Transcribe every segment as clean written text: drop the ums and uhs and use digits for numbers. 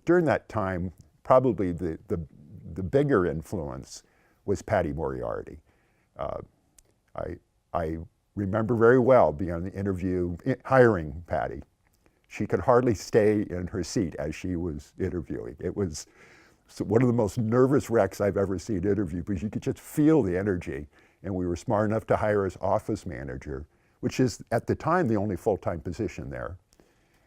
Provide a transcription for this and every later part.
During that time, probably the bigger influence was Patty Moriarty. I remember very well being on the interview, hiring Patty. She could hardly stay in her seat as she was interviewing. It was one of the most nervous wrecks I've ever seen interview, because you could just feel the energy. And we were smart enough to hire as office manager, which is at the time the only full-time position there.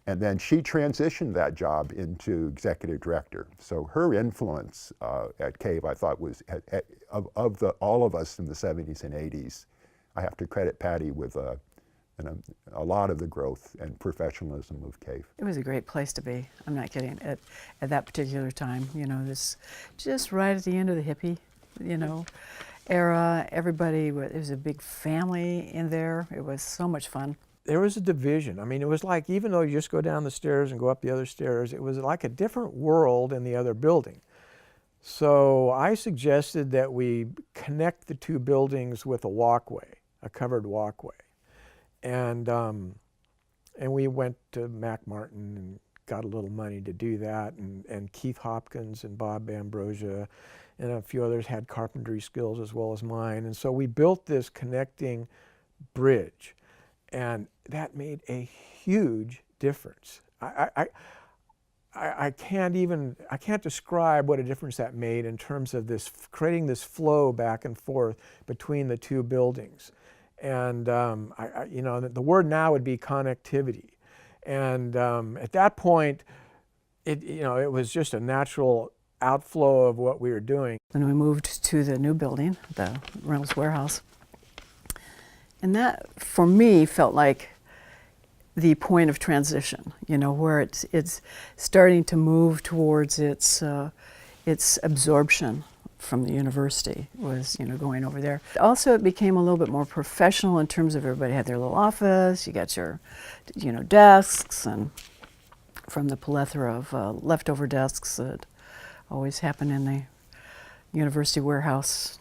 And then she transitioned that job into executive director. So her influence at CAVE, I thought, was, of all of us in the 70s and 80s, I have to credit Patty with a lot of the growth and professionalism of CAVE. It was a great place to be. I'm not kidding. At that particular time, you know, this just right at the end of the hippie, you know, era. Everybody, it was a big family in there. It was so much fun. There was a division. I mean, it was like, even though you just go down the stairs and go up the other stairs, it was like a different world in the other building. So I suggested that we connect the two buildings with a walkway, a covered walkway. And we went to Mac Martin and got a little money to do that. And Keith Hopkins and Bob Ambrosia and a few others had carpentry skills as well as mine. And so we built this connecting bridge. And that made a huge difference. I can't describe what a difference that made in terms of this, creating this flow back and forth between the two buildings. And you know, the word now would be connectivity. And at that point, it was just a natural outflow of what we were doing. When we moved to the new building, the Reynolds Warehouse, and that, for me, felt like the point of transition, you know, where it's starting to move towards its absorption from the university, was, you know, going over there. Also, it became a little bit more professional in terms of everybody had their little office, you got your, you know, desks, and from the plethora of leftover desks that always happen in the university warehouse.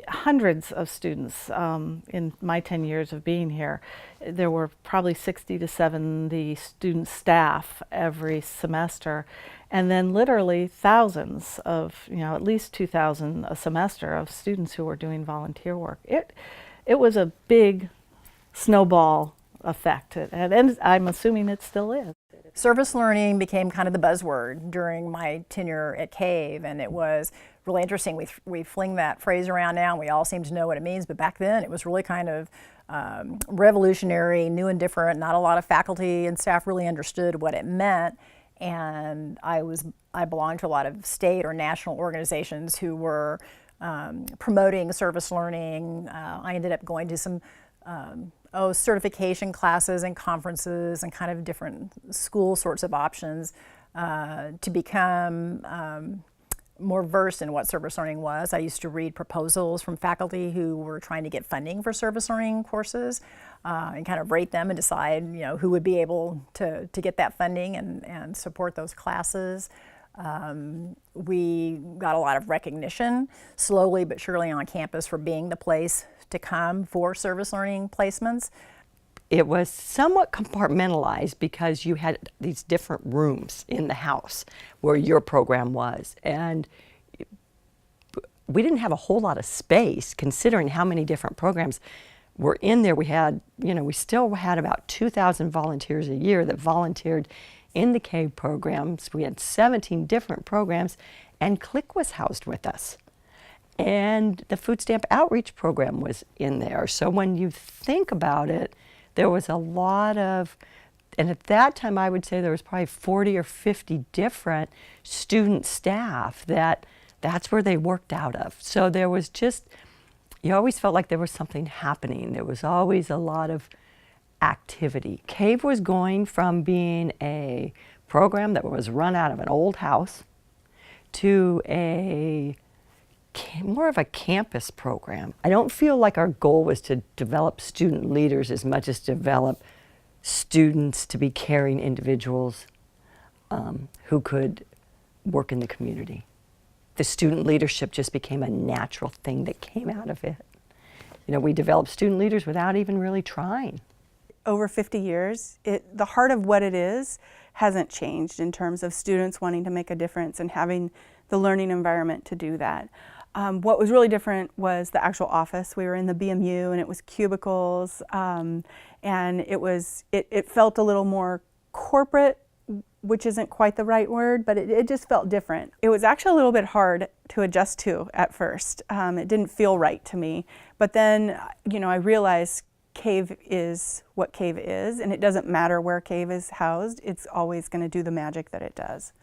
Hundreds of students in my 10 years of being here. There were probably 60 to 70 student staff every semester, and then literally thousands of, you know, at least 2,000 a semester of students who were doing volunteer work. It was a big snowball effect, and I'm assuming it still is. Service learning became kind of the buzzword during my tenure at CAVE, and it was really interesting. We fling that phrase around now, and we all seem to know what it means, but back then it was really kind of revolutionary, new and different. Not a lot of faculty and staff really understood what it meant, and I belonged to a lot of state or national organizations who were promoting service learning. I ended up going to some certification classes and conferences and kind of different school sorts of options to become more versed in what service learning was. I used to read proposals from faculty who were trying to get funding for service learning courses and kind of rate them and decide, you know, who would be able to get that funding and support those classes. We got a lot of recognition, slowly but surely, on campus for being the place to come for service learning placements. It was somewhat compartmentalized because you had these different rooms in the house where your program was. And we didn't have a whole lot of space considering how many different programs were in there. We had, you know, we still had about 2,000 volunteers a year that volunteered in the CAVE programs. We had 17 different programs, and CLIC was housed with us. And the food stamp outreach program was in there. So when you think about it, there was a lot of, and at that time I would say there was probably 40 or 50 different student staff that's where they worked out of. So there was just, you always felt like there was something happening. There was always a lot of activity. CAVE was going from being a program that was run out of an old house to more of a campus program. I don't feel like our goal was to develop student leaders as much as develop students to be caring individuals who could work in the community. The student leadership just became a natural thing that came out of it. You know, we developed student leaders without even really trying. Over 50 years, the heart of what it is hasn't changed in terms of students wanting to make a difference and having the learning environment to do that. What was really different was the actual office. We were in the BMU and it was cubicles, and it felt a little more corporate, which isn't quite the right word, but it just felt different. It was actually a little bit hard to adjust to at first. It didn't feel right to me, but then I realized Cave is what Cave is, and it doesn't matter where Cave is housed, it's always going to do the magic that it does.